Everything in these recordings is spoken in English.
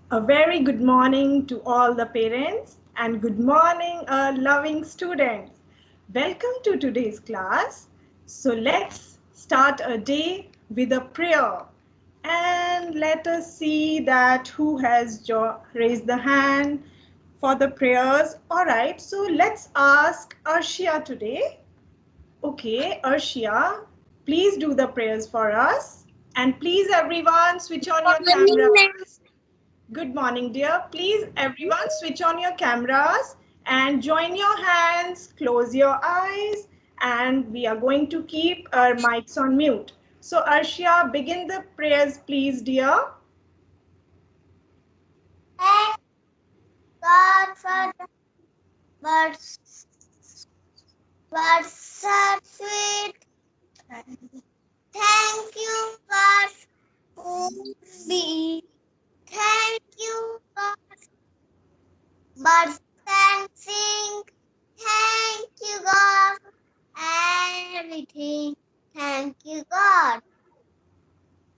A very good morning to all the parents and good morning, loving students. Welcome to today's class. So let's start a day with a prayer and let us see that who has raised the hand for the prayers. All right, so let's ask Arshia today. Okay, Arshia, please do the prayers for us. And please, everyone, switch on your cameras. Good morning, dear. Please, everyone, switch on your cameras and join your hands, close your eyes, and we are going to keep our mics on mute. So, Arshia, begin the prayers, please, dear. Thank God for the birds. Birds are sweet. Thank you, God, for me. Thank you, God. Birds can sing. Thank you, God, for everything. Thank you, God.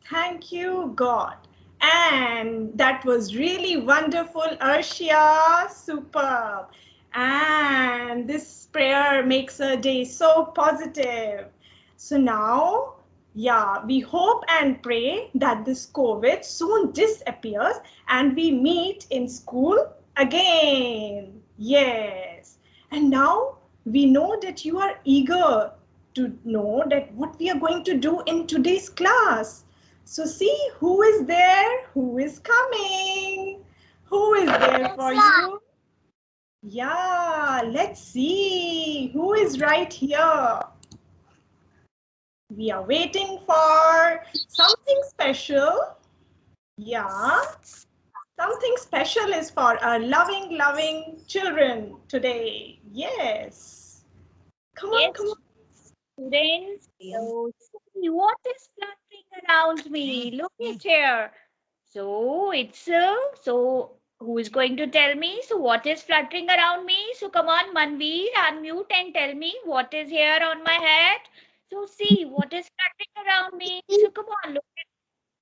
Thank you, God. And that was really wonderful, Arshia. Superb. And this prayer makes a day so positive. So now, yeah, we hope and pray that this COVID soon disappears and we meet in school again. Yes. And now we know that you are eager to know that what we are going to do in today's class. So see who is there, who is coming, who is there for you. Yeah, let's see who is right here. We are waiting for something special. Yeah, something special is for our loving, loving children today. Yes. Come on, come Yes, on. students. So, see what is fluttering around me? Look at here. So, who is going to tell me? So, what is fluttering around me? So, come on, Manveer, unmute and tell me what is here on my head. So, see what is fluttering around me. So, come on, look at.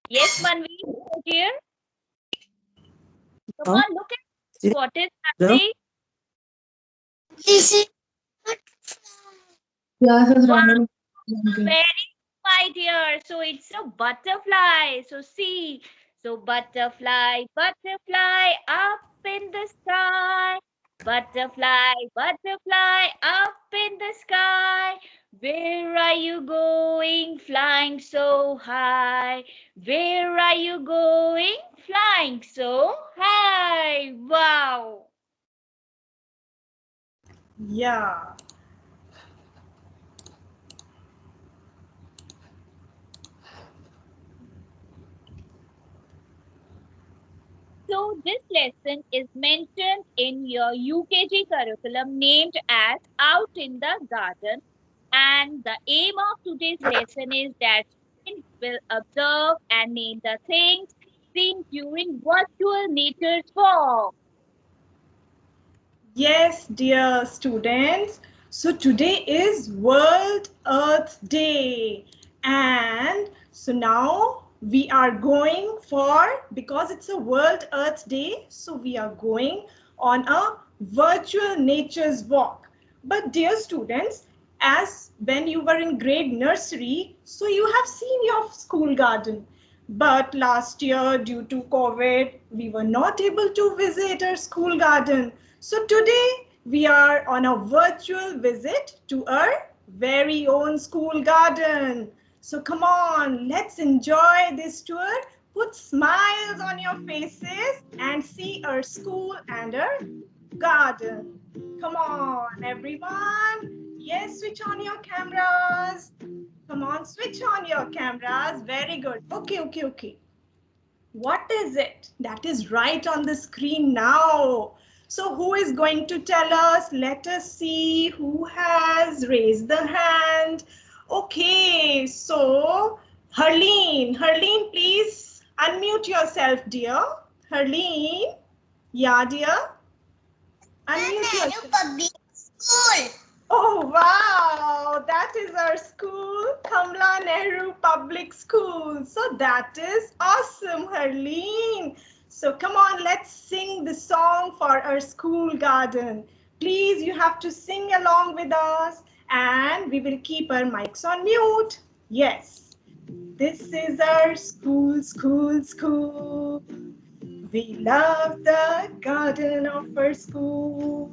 Yes, Manveer, look at here. Come Hello? on, look at what is Hello? fluttering. This is Classes Wow, running. very my dear. So it's a butterfly. So see. So butterfly, butterfly up in the sky. Butterfly, butterfly up in the sky. Where are you going flying so high? Where are you going flying so high? Wow. Yeah. So this lesson is mentioned in your UKG curriculum named as Out in the Garden. And the aim of today's lesson is that students will observe and name the things seen during virtual nature's walk. Yes, dear students. So today is World Earth Day. And so now we are going for, because it's a World Earth Day, so we are going on a virtual nature's walk. But dear students, as when you were in grade nursery, so you have seen your school garden. But last year, due to COVID, we were not able to visit our school garden. So today, we are on a virtual visit to our very own school garden. So come on, let's enjoy this tour. Put smiles on your faces and see our school and our garden. Come on, everyone. Yes, switch on your cameras. Come on, switch on your cameras. Very good. Okay, okay, okay. What is it that is right on the screen now? So who is going to tell us? Let us see who has raised the hand. Okay, so Harleen, please unmute yourself, dear. Harleen, yeah, dear, unmute Kamla Nehru yourself. Public School. Oh, wow. That is our school, Kamla Nehru Public School. So that is awesome, Harleen. So come on, let's sing the song for our school garden. Please, you have to sing along with us and we will keep our mics on mute. Yes. This is our school, school, school. We love the garden of our school.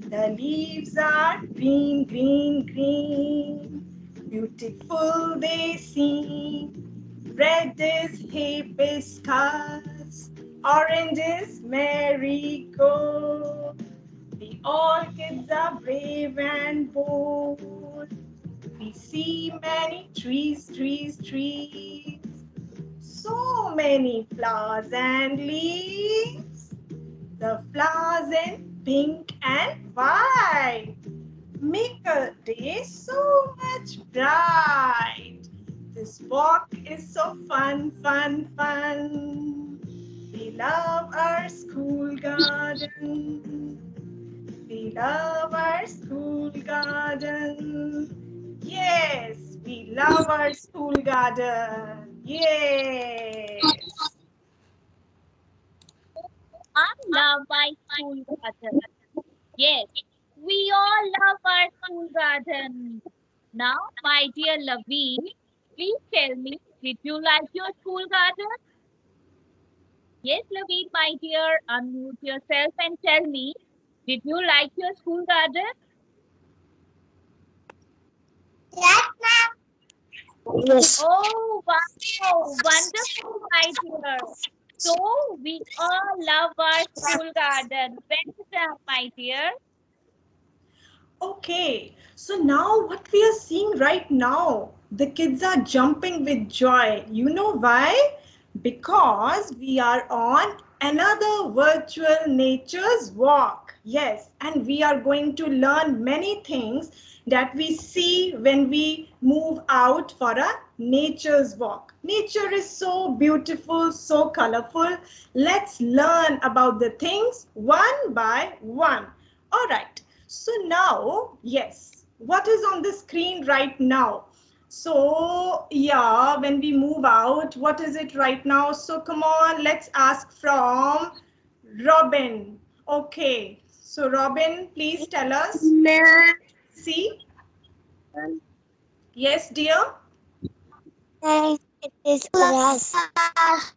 The leaves are green, green, green. Beautiful they seem. Red is hibiscus. Orange is marigold. The orchids are brave and bold. We see many trees, trees, trees. So many flowers and leaves. The flowers in pink and white make a day so much bright. This walk is so fun, fun, fun. We love our school garden. We love our school garden. Yes, we love our school garden. Yes. I love my school garden. Yes, we all love our school garden. Now, my dear Laveen, please tell me, did you like your school garden? Yes, Laveen, my dear, unmute yourself and tell me, did you like your school garden? Yes, ma'am. Yes. Oh, wow, wonderful, my dear. So, we all love our school garden. Well done, my dear. Okay, so now what we are seeing right now, the kids are jumping with joy. You know why? Because we are on another virtual nature's walk. Yes, and we are going to learn many things that we see when we move out for a nature's walk. Nature is so beautiful, so colorful. Let's learn about the things one by one. All right. So now, yes, what is on the screen right now? So yeah, when we move out, what is it right now? So come on, let's ask from Robin. Okay, so Robin, please tell us. Ma'am. See? Yes, dear? It is grass.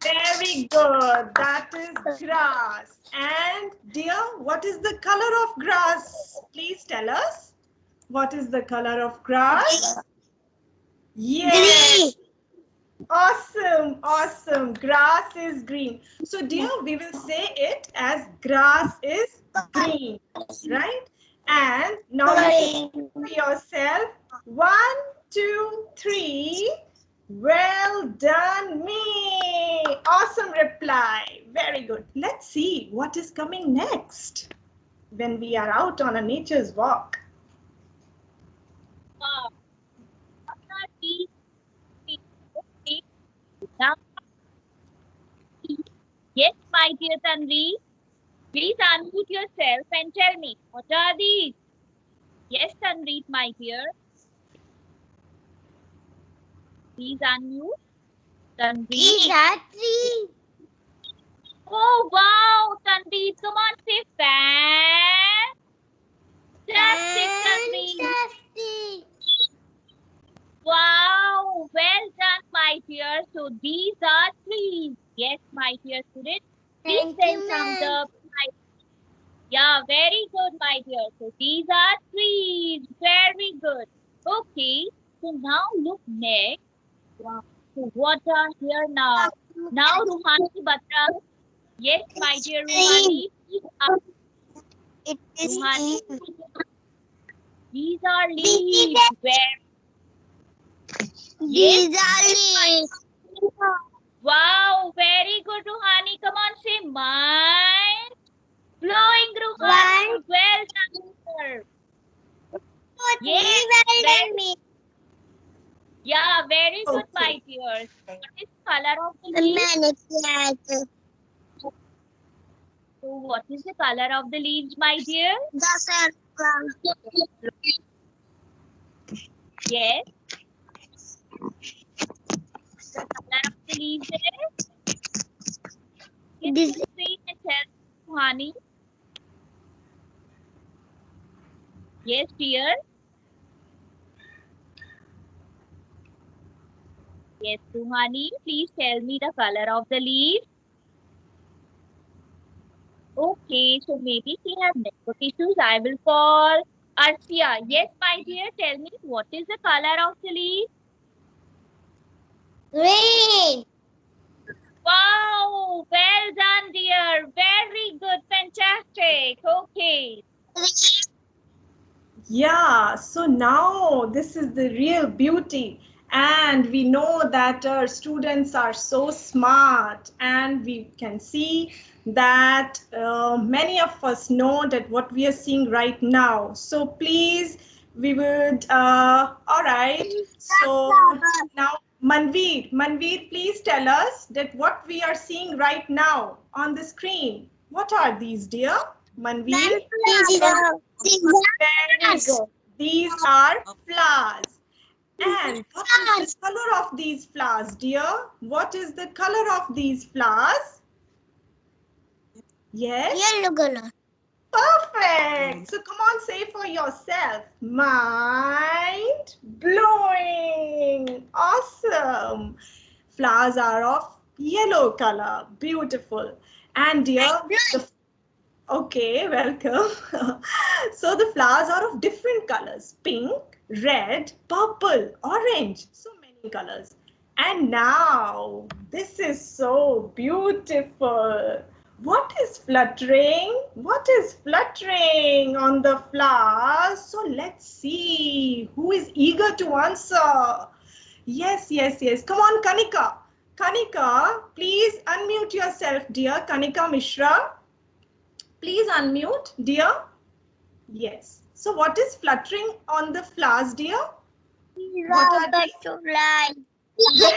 Very good. That is grass. And dear, what is the color of grass? Please tell us. What is the color of grass? Yes. Green. Awesome, awesome. Grass is green. So, dear, we will say it as grass is green, right? And now you can say yourself 1, 2, 3. Well done, me. Awesome reply. Very good. Let's see what is coming next when we are out on a nature's walk. Wow. Now, yes, my dear Tanvi, please unmute yourself and tell me, what are these? Yes, Tanvi, my dear. Please unmute. Tanvi. These are trees. Oh, wow, Tanvi, come on, say fantastic, Tanvi. Fantastic. Wow, well done, my dear. So these are trees. Yes, my dear students. Please Thank send you, thumbs ma'am. up. Yeah, very good, my dear. So these are trees. Very good. Okay. So now look next. Wow. So what are here now? Now Ruhani Batra. Yes, my It's dear green. Ruhani. Please ask It is Ruhani. green. These are These leaves. Where? Yes. These are leaves. Wow, very good, Ruhani. Come on, say mine. Blowing, Ruhani. 1, Well done, sir. 2, 3. Yes, Well very, done, me. yeah, very good, my Okay. dears. What is color of the The leaves? manipulator. So, what is the color of the leaves, my dear? The circle. Yes, the color of the leaves is? at This the screen and tell Suhani. Yes, dear. Yes, Suhani. Please tell me the color of the leaf. Okay, so maybe she has network issues. I will call Arsia. Yes, my dear. Tell me what is the color of the leaf? green. Wow, well done, dear. Very good, fantastic. Okay. Yeah, so now this is the real beauty. And we know that our students are so smart, and we can see that many of us know that what we are seeing right now. So please, we would, all right. So now, Manveer, please tell us that what we are seeing right now on the screen. What are these, dear? Manveer? This is a Very good. These are flowers. And what is the color of these flowers, dear? What is the color of these flowers? Yes? yellow color. Perfect. So come on, say for yourself. Mind blowing. Awesome. Flowers are of yellow color. Beautiful. And dear, the okay, welcome. So the flowers are of different colors: pink, red, purple, orange. So many colors. And now, this is so beautiful. What is fluttering? What is fluttering on the flowers? So let's see who is eager to answer. Yes, yes, yes. Come on, Kanika. Kanika, please unmute yourself, dear. Kanika Mishra. Please unmute, dear. Yes. So what is fluttering on the flowers, dear? What are they? Butterfly.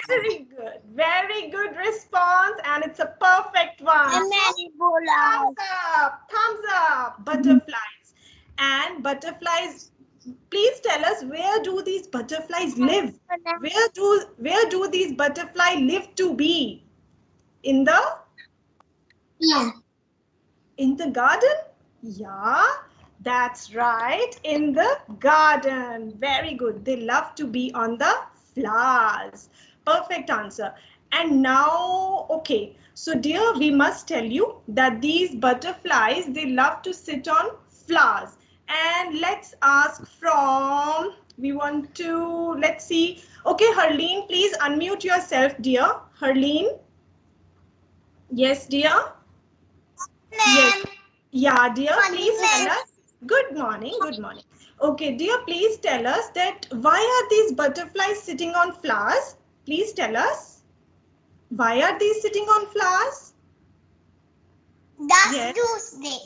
Very good. Very good response. And it's a perfect one. Marigold. Thumbs up. Thumbs up. Butterflies. And butterflies, please tell us, where do these butterflies live? Where do these butterflies live to be? In the Yeah. In the garden? Yeah, that's right. In the garden. Very good. They love to be on the flowers. Perfect answer. And now, okay. So, dear, we must tell you that these butterflies, they love to sit on flowers. And let's ask from, we want to, let's see. Okay, Harleen, please unmute yourself, dear. Harleen. Yes, dear. Yes. Yeah, dear, please tell us. Good morning, good morning. Okay, dear, please tell us that why are these butterflies sitting on flowers? Please tell us. Why are these sitting on flowers? That's Yes. Tuesday.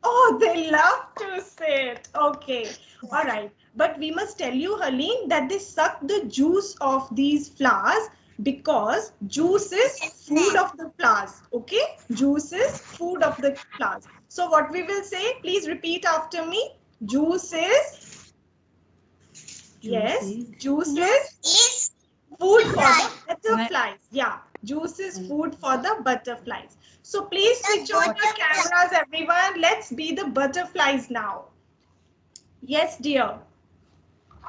Oh, they love to sit. Okay. All right. But we must tell you, Harleen, that they suck the juice of these flowers because juice is food of the flowers. Okay? Juice is food of the flowers. So what we will say, please repeat after me. Juice is, yes, juice is Is food for the butterflies. Yeah, juice is food for the butterflies. So please switch on your cameras, everyone. Let's be the butterflies now. Yes, dear.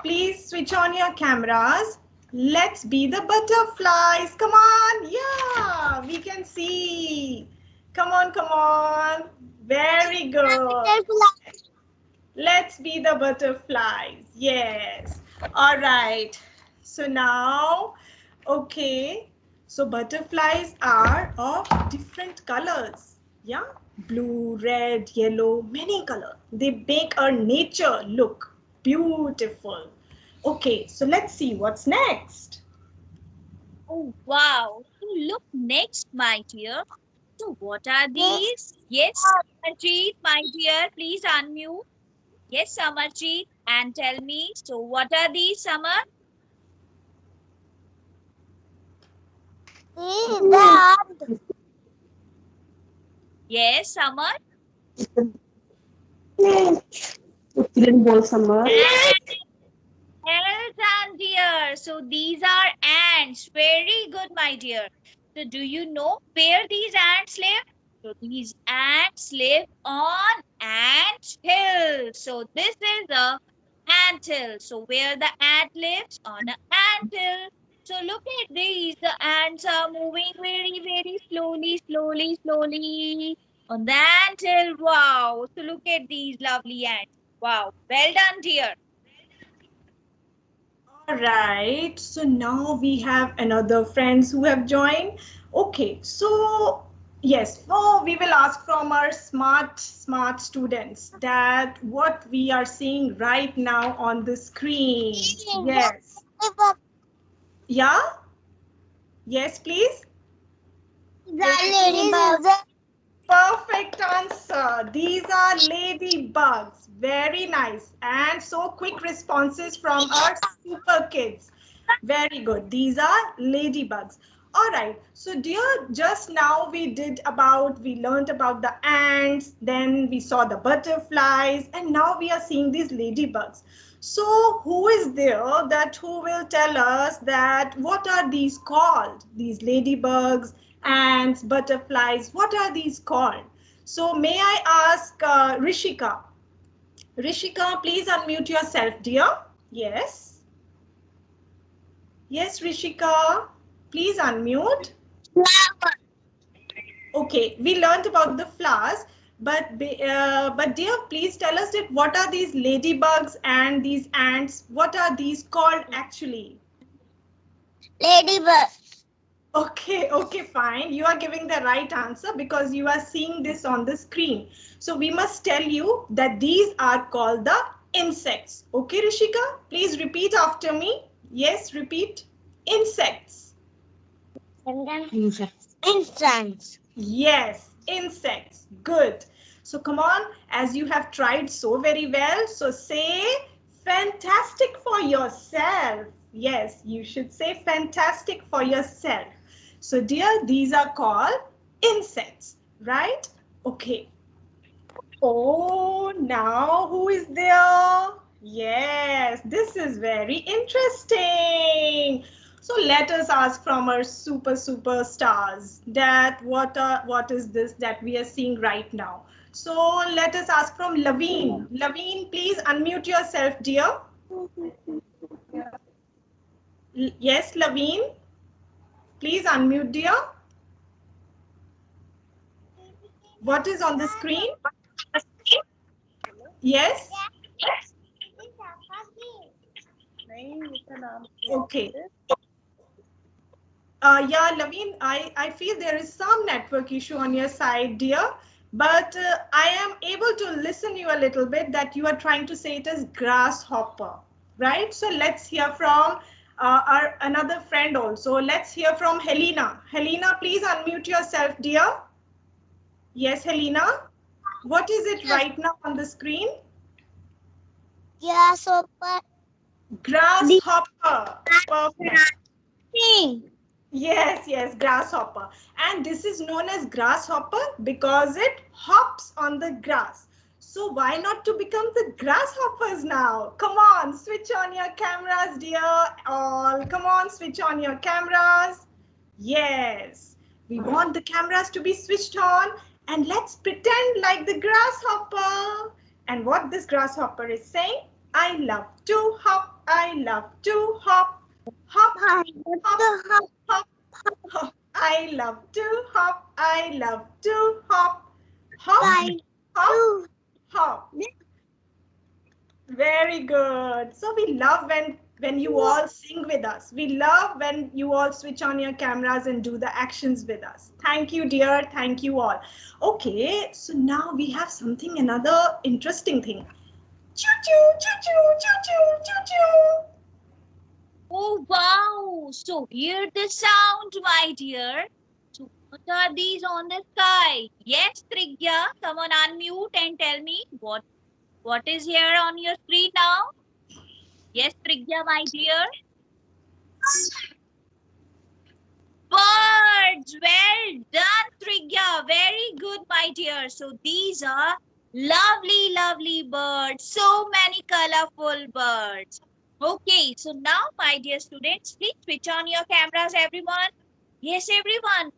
Please switch on your cameras. Let's be the butterflies. Come on. Yeah, we can see. Come on, come on. Very good. Let's be the butterflies. Yes. All right. So now, okay. So butterflies are of different colors. Yeah. Blue, red, yellow, many colors. They make our nature look beautiful. Okay. So let's see what's next. Oh, wow. So look next, my dear. So what are these? Yes, Samarjeet, my dear, please unmute. Yes, Samarjeet, and tell me. So what are these, Samar? Yes, Samar. Well done, dear. So these are ants. Very good, my dear. So do you know where these ants live? So these ants live on ant hill. So this is a ant hill. So where the ant lives? On an ant hill. So look at these. The ants are moving very, very slowly, slowly, slowly on the ant hill. Wow. So look at these lovely ants. Wow. Well done, dear. All right, so now we have another friends who have joined. Okay, so yes, so we will ask from our smart students that what we are seeing right now on the screen. Yes. Yeah? Yes, please. Perfect answer. These are ladybugs. Very nice. And so quick responses from our super kids. Very good. These are ladybugs. All right. So dear, just now we learned about the ants, then we saw the butterflies, and now we are seeing these ladybugs. So who is there that who will tell us that what are these called? These ladybugs, ants, butterflies, what are these called? So may I ask Rishika? Rishika, please unmute yourself, dear. Yes. Yes, Rishika, please unmute. Okay, we learned about the flowers, but dear, please tell us that what are these ladybugs and these ants? What are these called actually? Ladybug. Okay, fine. You are giving the right answer because you are seeing this on the screen. So we must tell you that these are called the insects. Okay, Rishika, please repeat after me. Yes, repeat. Insects. Insects. Insects. Yes, insects. Good. So come on, as you have tried so very well, so say fantastic for yourself. Yes, you should say fantastic for yourself. So dear, these are called insects, right? Okay. Oh, now who is there? Yes, this is very interesting. So let us ask from our super stars that what is this that we are seeing right now. So let us ask from Laveen. Laveen, please unmute yourself, dear. Yes, Laveen, please unmute, dear. What is on the screen? Yes. Okay. Yeah, Laveen, I feel there is some network issue on your side, dear, but I am able to listen you a little bit that you are trying to say it as grasshopper, right? So let's hear from our another friend also. Let's hear from Helena. Helena, please unmute yourself, dear. Yes, Helena. What is it right now on the screen? Grasshopper. Grasshopper. Perfect. Thing. Yes, grasshopper. And this is known as grasshopper because it hops on the grass. So why not to become the grasshoppers now? Come on, switch on your cameras, dear. All, come on, switch on your cameras. Yes, we want the cameras to be switched on and let's pretend like the grasshopper. And what this grasshopper is saying, I love to hop, I love to hop, hop, hop, hop, hop. I love to hop, I love to hop, hop, hop, hop. Very good. So we love when you all sing with us. We love when you all switch on your cameras and do the actions with us. Thank you, dear. Thank you all. Okay, so now we have something another interesting thing. Choo choo choo choo choo choo choo choo. Oh, wow. So hear the sound, my dear. So what are these on the sky? Yes, Trigya, come on, unmute and tell me what is here on your screen now? Yes, Trigya, my dear. Birds. Well done, Trigya. Very good, my dear. So these are lovely, lovely birds. So many colorful birds. Okay, so now, my dear students, please switch on your cameras, everyone. Yes, everyone.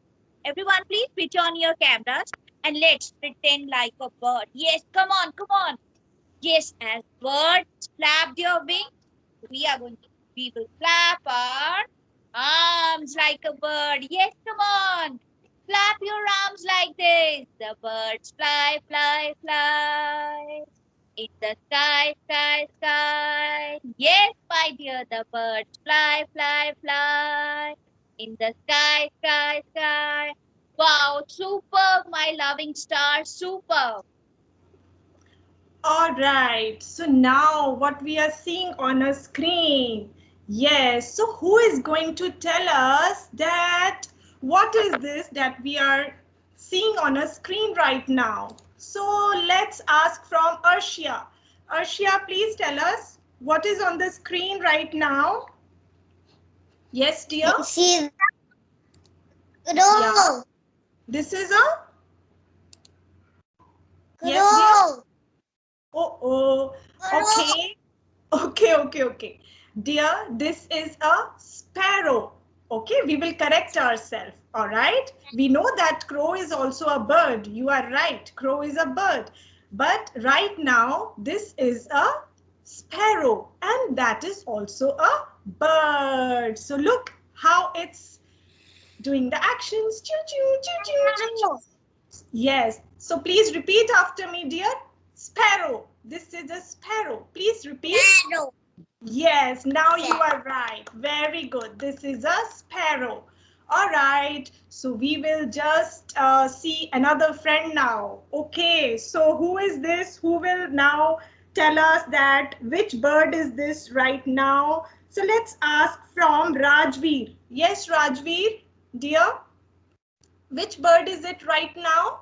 Everyone, please switch on your cameras and let's pretend like a bird. Yes, come on, come on. Yes, as birds flap their wings, we will flap our arms like a bird. Yes, come on. Flap your arms like this. The birds fly, fly, fly. In the sky, sky, sky. Yes, my dear, the birds fly, fly, fly. In the sky, sky, sky. Wow, superb, my loving star, superb. All right, so now what we are seeing on a screen. Yes, so who is going to tell us that what is this that we are seeing on a screen right now? So let's ask from Arshia. Arshia, please tell us what is on the screen right now. Yes, dear? This is Yeah. crow. This is a? Yes, dear? Crow. Oh, okay. Okay. Dear, this is a sparrow. Okay, we will correct ourselves. All right. We know that crow is also a bird. You are right. Crow is a bird. But right now, this is a sparrow. And that is also a bird. So look how it's doing the actions. Choo, choo, choo, choo, choo, choo. Yes. So please repeat after me, dear. Sparrow. This is a sparrow. Please repeat. Crow. Yes, now you are right. Very good. This is a sparrow. All right. So we will just see another friend now. Okay. So who is this? Who will now tell us that which bird is this right now? So let's ask from Rajveer. Yes, Rajveer, dear. Which bird is it right now?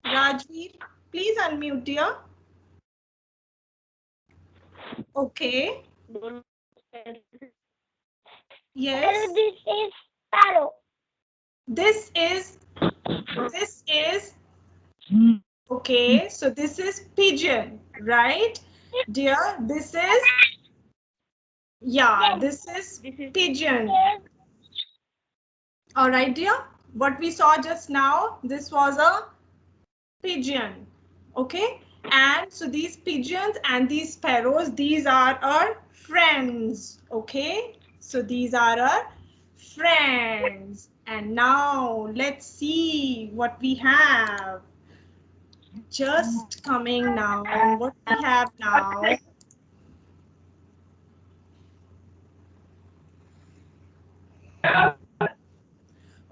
Rajveer, please unmute, dear. Okay. Yes. This is sparrow. This is okay. So this is pigeon, right? Dear, this is this is pigeon. All right, dear. What we saw just now, this was a pigeon. Okay. And so these pigeons and these sparrows, these are our friends. Okay. So these are our friends. And now let's see what we have. Just coming now. What we have now.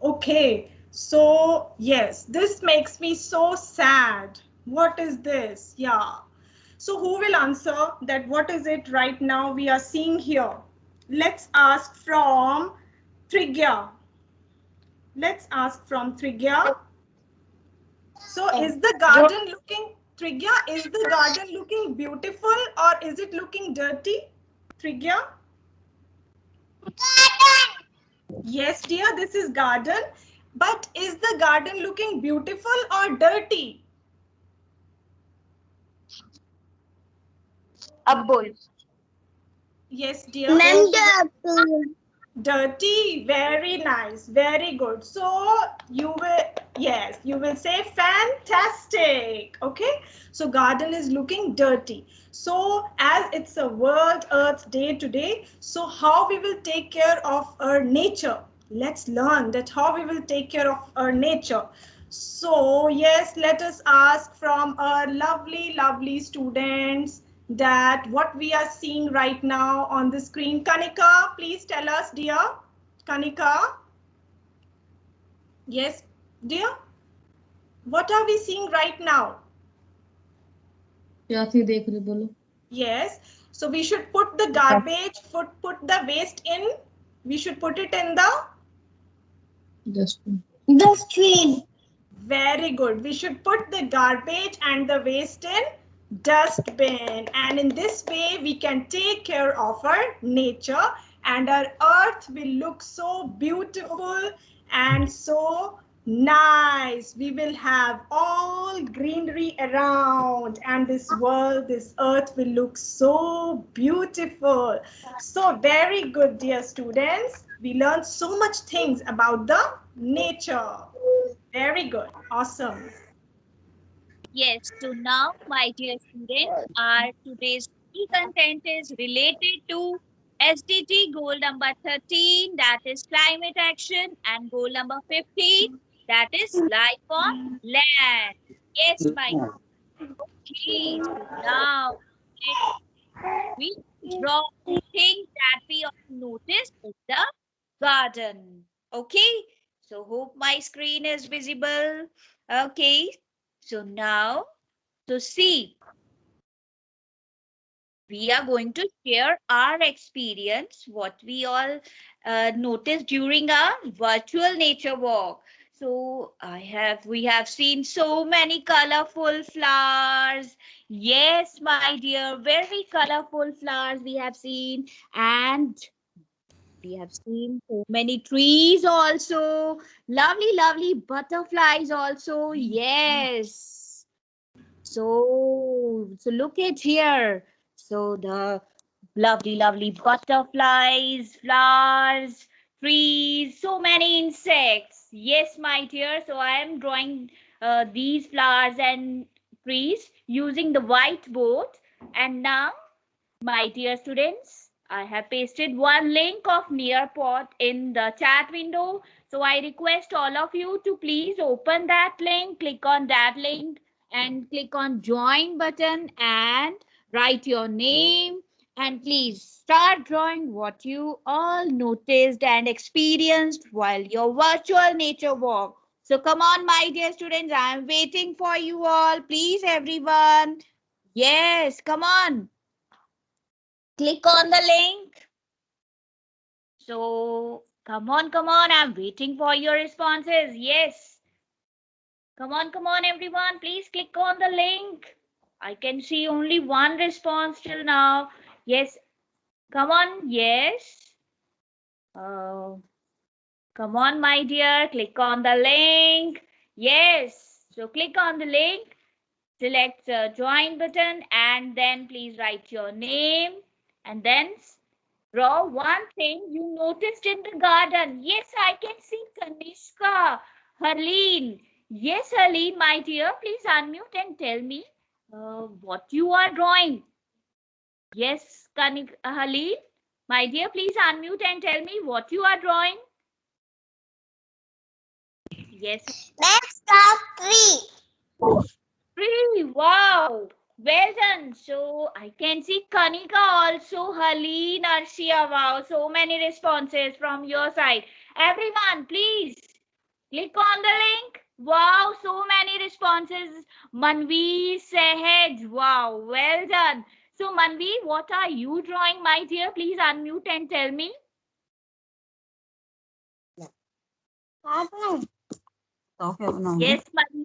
Okay, so yes, this makes me so sad. What is this? Yeah. So who will answer that? What is it right now we are seeing here? Let's ask from Trigya. Let's ask from Trigya. So is the garden looking, Trigya, is the garden looking beautiful or is it looking dirty? Trigya? Yes, dear, this is garden. But is the garden looking beautiful or dirty? Abul. Yes, dear. Dirty. Very nice. Very good. So you will, yes, you will say fantastic. Okay. So garden is looking dirty. So as it's a World Earth Day today, so how we will take care of our nature? Let's learn that how we will take care of our nature. So yes, let us ask from our lovely, lovely students that what we are seeing right now on the screen. Kanika, please tell us, dear. Kanika. Yes, dear. What are we seeing right now? Yes. So we should put the garbage, put the waste in. We should put it in the Dustbin. very good. We should put the garbage and the waste in dustbin. And in this way, we can take care of our nature and our earth will look so beautiful and so Nice. We will have all greenery around, and this world, this earth will look so beautiful. So very good, dear students. We learned so much things about the nature. Very good. Awesome. Yes, so now, my dear students, our today's key content is related to SDG goal number 13, that is climate action, and goal number 15, that is life on land. Yes, my dear. So now we draw things that we all noticed in the garden. Okay, so hope my screen is visible. Okay, so now, so see, we are going to share our experience, what we all noticed during our virtual nature walk. So we have seen so many colorful flowers. Yes, my dear, very colorful flowers we have seen, and we have seen so many trees also. Lovely, lovely butterflies also. Yes. So look at here. So the lovely, lovely butterflies, flowers, trees, so many insects. Yes, my dear. So I am drawing these flowers and trees using the whiteboard. And now, my dear students, I have pasted one link of Nearpod in the chat window. So I request all of you to please open that link, click on that link and click on join button and write your name and please start drawing what you all noticed and experienced while your virtual nature walk. So come on, my dear students, I am waiting for you all. Please, everyone. Yes, come on. Click on the link. So come on, I'm waiting for your responses. Yes, come on, everyone. Please click on the link. I can see only one response till now. Yes, come on. Yes. Uh, come on, my dear. Click on the link. Yes. So click on the link. Select the join button and then please write your name and then draw one thing you noticed in the garden. Yes, I can see Kanishka, Harleen. Yes, Harleen, my dear, please unmute and tell me what you are drawing. Yes, Harleen, my dear, please unmute and tell me what you are drawing. Yes. Next up, tree. Tree, wow. Well done. So I can see Kanika also, Haleen, Arshia. Wow, so many responses from your side. Everyone, please click on the link. Wow, so many responses. Manvi, Sehaj. Wow, well done. So Manvi, what are you drawing, my dear? Please unmute and tell me. Yes, Manvi.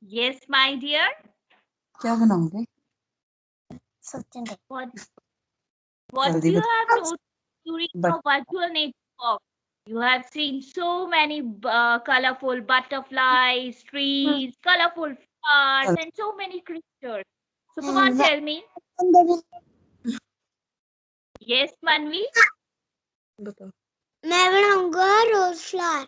Yes, my dear. क्या बनाओगे What What you have noticed during your virtual nature walk? You have seen so many colorful butterflies, trees, colorful flowers, and so many creatures. So come on, tell me. Yes, Manvi? मैं बनाऊंगा rose flower.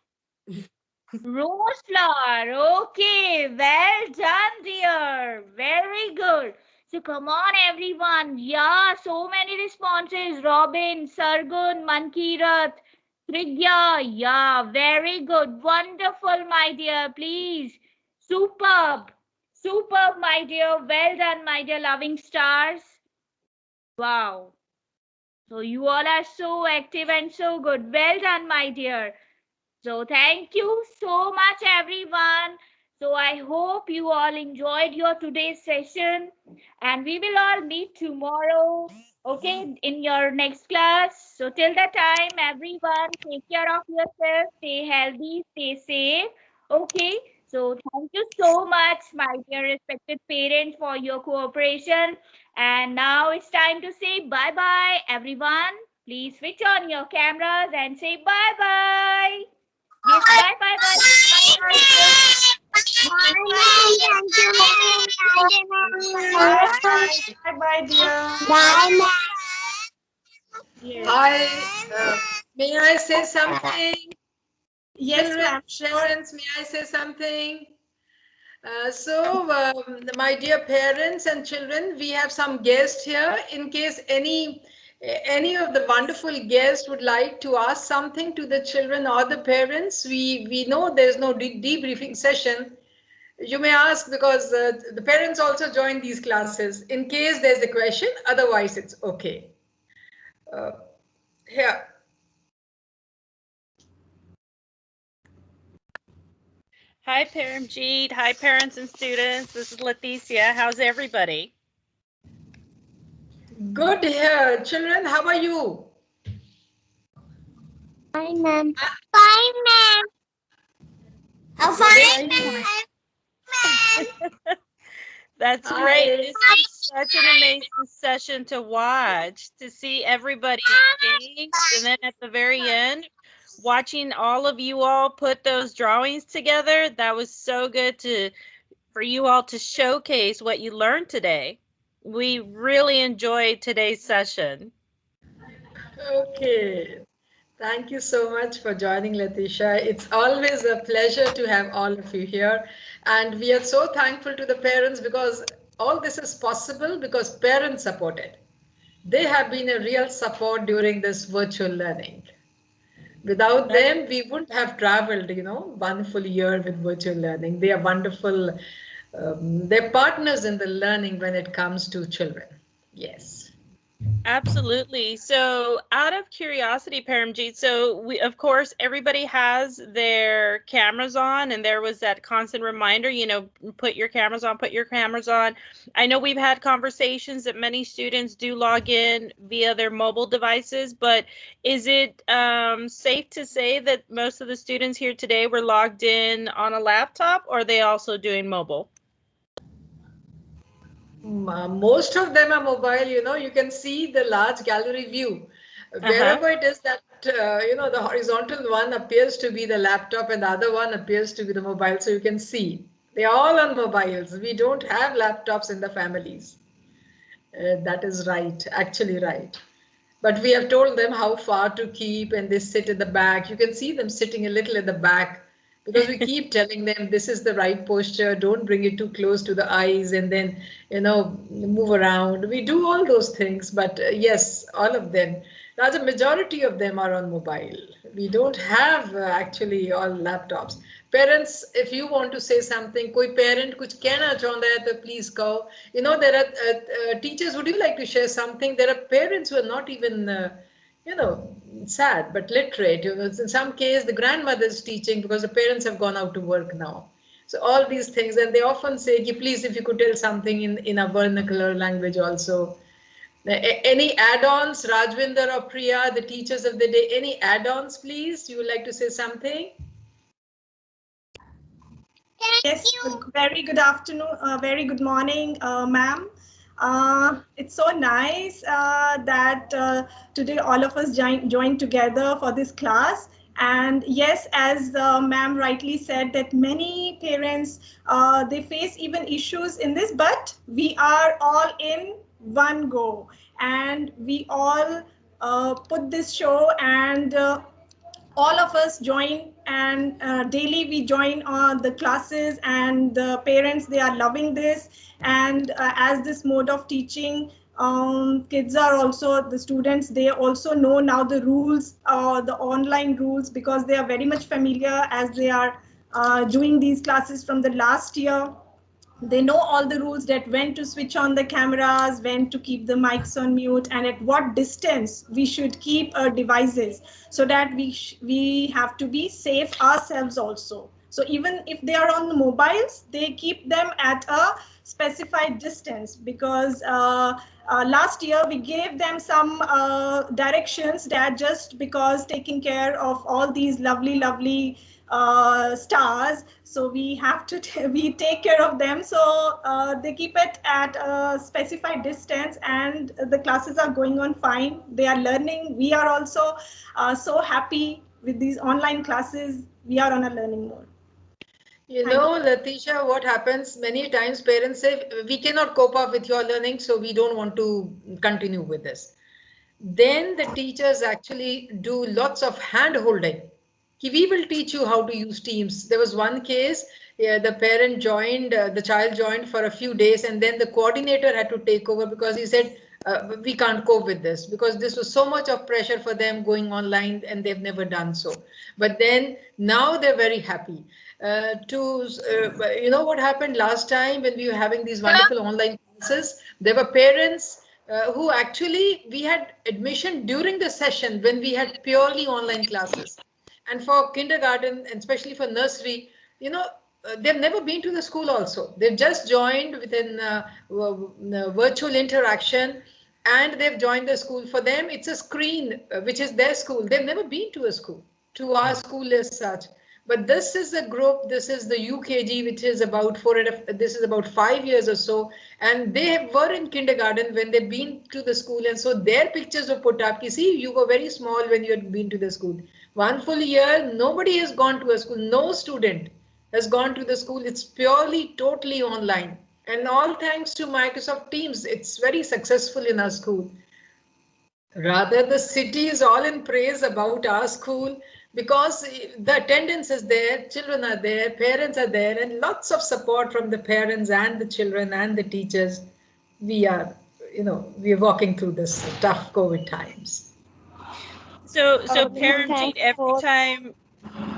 Rose flower. Okay, well done, dear. Very good. So come on, everyone. Yeah, so many responses. Robin, Sargun, Mankirat, Trigya. Yeah, very good. Wonderful, my dear. Please. Superb. Superb, my dear. Well done, my dear loving stars. Wow. So you all are so active and so good. Well done, my dear. So thank you so much, everyone. So I hope you all enjoyed your today's session and we will all meet tomorrow, okay, in your next class. So till the time, everyone, take care of yourself, stay healthy, stay safe, okay. So thank you so much, my dear respected parents, for your cooperation. And now it's time to say bye-bye, everyone. Please switch on your cameras and say bye-bye. Yes, bye-bye, bye. Bye bye. Bye bye, dear. Bye, ma'am. Yes. May I say something? Yes, Children, ma'am. Sure. parents, may I say something? My dear parents and children, we have some guests here. In case any of the wonderful guests would like to ask something to the children or the parents, we know there's no debriefing session. You may ask because the parents also join these classes in case there's a question. Otherwise, it's okay. Here. Hi, Paramjeet. Hi, parents and students. This is Leticia. How's everybody? Good here. Children, how are you? Fine, ma'am. Fine, ma'am. Oh, fine, ma'am. That's Hi. great. This is such an amazing session to watch, to see everybody engaged. And then at the very end, watching all of you all put those drawings together, that was so good for you all to showcase what you learned today. We really enjoyed today's session. Okay. Thank you so much for joining, Letitia. It's always a pleasure to have all of you here. And we are so thankful to the parents because all this is possible because parents supported. They have been a real support during this virtual learning. Without them, we wouldn't have traveled, one full year with virtual learning. They are wonderful. They're partners in the learning when it comes to children. Yes. Absolutely. So out of curiosity, Paramjeet, so of course, everybody has their cameras on, and there was that constant reminder, put your cameras on, put your cameras on. I know we've had conversations that many students do log in via their mobile devices, but is it safe to say that most of the students here today were logged in on a laptop, or are they also doing mobile? Most of them are mobile, you can see the large gallery view. Wherever it is that, the horizontal one appears to be the laptop and the other one appears to be the mobile. So you can see they're all on mobiles. We don't have laptops in the families. That is right, actually right. But we have told them how far to keep and they sit in the back. You can see them sitting a little in the back because we keep telling them this is the right posture, don't bring it too close to the eyes and then move around. We do all those things, but yes, all of them, now the majority of them are on mobile. We don't have actually all laptops. Parents, if you want to say something, कोई parent कुछ कहना चाहता है तो please go. There are teachers, would you like to share something? There are parents who are not even sad but literate. In some case the grandmother is teaching because the parents have gone out to work now. So all these things, and they often say, please, if you could tell something in a vernacular language also. Any add-ons, Rajwinder or Priya, the teachers of the day, any add-ons, please? You would like to say something? Yes, very good afternoon, very good morning, ma'am. It's so nice that today all of us joined together for this class. And yes, as ma'am rightly said, that many parents, they face even issues in this, but we are all in one go. And we all put this show and all of us join, and daily we join on the classes, and the parents, they are loving this. And as this mode of teaching, kids are also, the students, they also know now the rules, the online rules, because they are very much familiar as they are doing these classes from the last year. They know all the rules, that when to switch on the cameras, when to keep the mics on mute, and at what distance we should keep our devices, so that we have to be safe ourselves also. So even if they are on the mobiles, they keep them at a specified distance, because last year we gave them some directions, that just because taking care of all these lovely stars, so we have to we take care of them. So they keep it at a specified distance, and the classes are going on fine. They are learning. We are also so happy with these online classes. We are on a learning mode. You know, Latisha, what happens many times parents say, we cannot cope up with your learning, so we don't want to continue with this. Then the teachers actually do lots of hand holding. We will teach you how to use Teams. There was one case, yeah, the parent joined, the child joined for a few days, and then the coordinator had to take over because he said, we can't cope with this because this was so much of pressure for them going online and they've never done so. But then now they're very happy. You know what happened last time when we were having these wonderful online classes? There were parents who actually, we had admission during the session when we had purely online classes. And for kindergarten, and especially for nursery, you know, they've never been to the school also. They've just joined within virtual interaction, and they've joined the school. For them, it's a screen, which is their school. They've never been to a school, to our school as such. But this is a group, this is the UKG, which is about this is about 5 years or so. And they were in kindergarten when they've been to the school. And so their pictures were put up. You see, you were very small when you had been to the school. 1 full year, nobody has gone to a school. No student has gone to the school. It's purely, totally online. And all thanks to Microsoft Teams, it's very successful in our school. Rather, the city is all in praise about our school because the attendance is there, children are there, parents are there, and lots of support from the parents and the children and the teachers. We are, we are walking through this tough COVID times. So Paramjeet, every time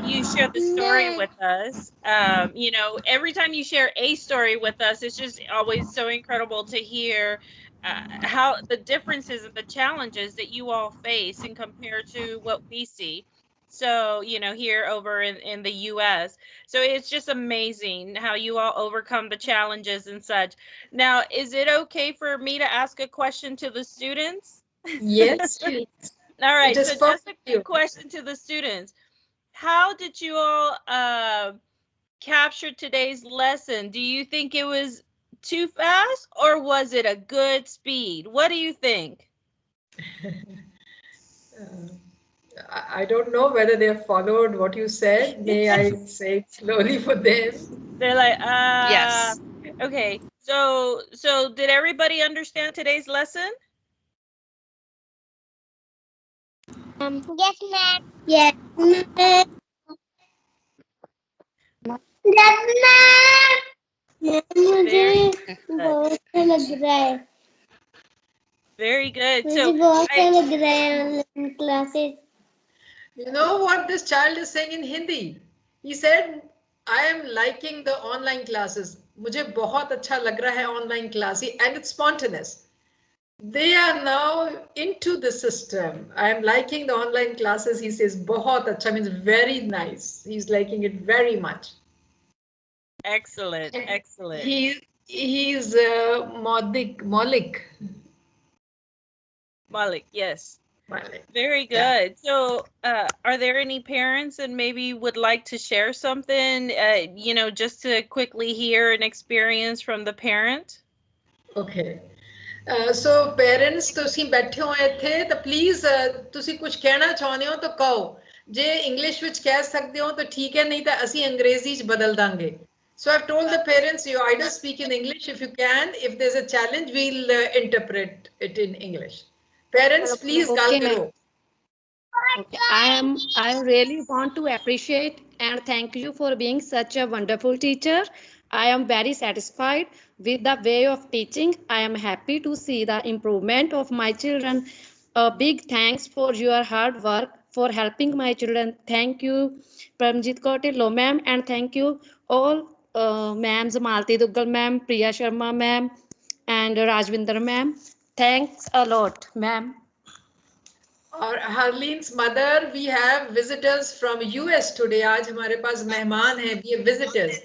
you share the story with us, every time you share a story with us, it's just always so incredible to hear how the differences and the challenges that you all face and compare to what we see. So, here over in the US. So it's just amazing how you all overcome the challenges and such. Now, is it okay for me to ask a question to the students? Yes. All right. So just a quick question to the students. How did you all capture today's lesson? Do you think it was too fast or was it a good speed? What do you think? I don't know whether they have followed what you said. May I say it slowly for them? They're like, Yes. Okay. So did everybody understand today's lesson? Yes, ma'am. Yes, ma'am. Yes, ma'am. मुझे बहुत अच्छा लग रहा है. Very good. मुझे So बहुत अच्छा लग रहा है online classes. You know what this child is saying in Hindi? He said, I am liking the online classes. मुझे बहुत अच्छा लग रहा है online class, and it's spontaneous. They are now into the system. I am liking the online classes. He says, बहुत अच्छा means very nice. He's liking it very much. Excellent. Excellent. He's Malik. Malik, yes. Malik. Very good. Yeah. So, are there any parents and maybe would like to share something, just to quickly hear an experience from the parent? Okay. So parents ਤੁਸੀਂ ਬੈਠੇ ਹੋਏ ਇੱਥੇ ਤਾਂ please ਤੁਸੀਂ ਕੁਝ ਕਹਿਣਾ ਚਾਹੁੰਦੇ ਹੋ ਤਾਂ ਕਹੋ ਜੇ ਇੰਗਲਿਸ਼ ਵਿੱਚ ਕਹਿ ਸਕਦੇ ਹੋ ਤਾਂ ਠੀਕ ਹੈ ਨਹੀਂ ਤਾਂ ਅਸੀਂ ਅੰਗਰੇਜ਼ੀ ਚ ਬਦਲ ਦਾਂਗੇ. So I've told the parents, you either speak in English if you can. If there's a challenge, we'll interpret it in English. Parents, please ਗੱਲ ਕਰੋ. Okay. I really want to appreciate and thank you for being such a wonderful teacher. I am very satisfied with the way of teaching. I am happy to see the improvement of my children. A big thanks for your hard work for helping my children. Thank you, Paramjit Kaur Lohlo ma'am, and thank you all ma'ams, Malti Duggal ma'am, Priya Sharma ma'am, and Rajwinder ma'am. Thanks a lot, ma'am. और Harleen's mother, we have visitors from US today. आज हमारे पास मेहमान हैं, we have visitors.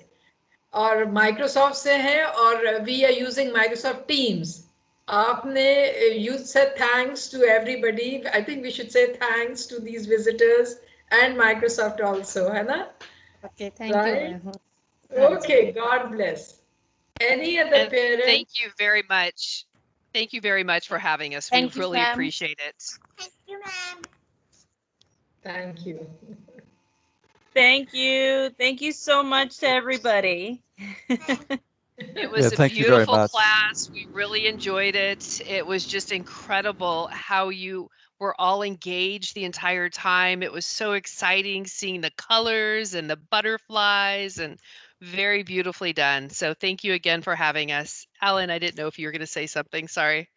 और Microsoft से हैं और we are using Microsoft Teams. आपने you said thanks to everybody. I think we should say thanks to these visitors and Microsoft also, है ना? Okay, thank Right? you. Okay, God bless. Any other And parent? thank you very much. Thank you very much for having us. We Thank you, really Sam. appreciate it. Thank you, ma'am. Thank you. Thank you. Thank you so much to everybody. It was a thank you very beautiful much. class. We really enjoyed it. It was just incredible how you were all engaged the entire time. It was so exciting seeing the colors and the butterflies and very beautifully done. So thank you again for having us. Alan, I didn't know if you were going to say something. Sorry.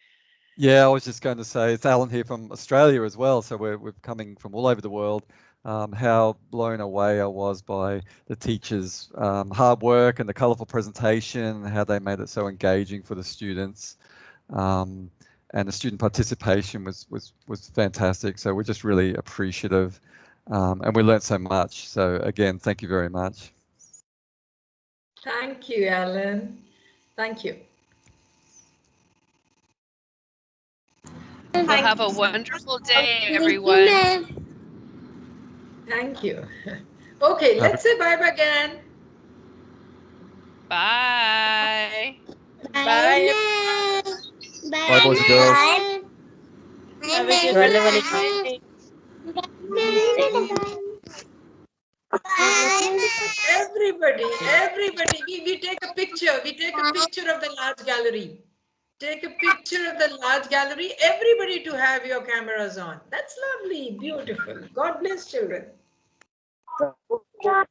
Yeah, I was just going to say, it's Alan here from Australia as well. So we're coming from all over the world. How blown away I was by the teachers' hard work and the colourful presentation, how they made it so engaging for the students. And the student participation was fantastic. So we're just really appreciative, and we learned so much. So again, thank you very much. Thank you, Alan. Thank you. Well, have a wonderful day, Thank you, everyone. ma'am. Thank you. Okay, let's say bye bye again. Bye. Bye, ma'am. Bye, boys and girls. Bye. Have a good night. Everybody, we take a picture. We take a picture of the large gallery. Take a picture of the large gallery. Everybody to have your cameras on. That's lovely, beautiful. God bless children. Bye.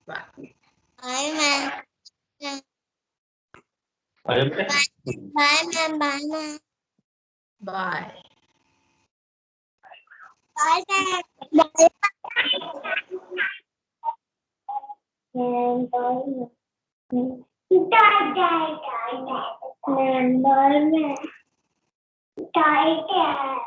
Bye, ma'am. Bye, ma'am. Bye, ma'am. Bye. Bye, ma'am. Bye. Bye.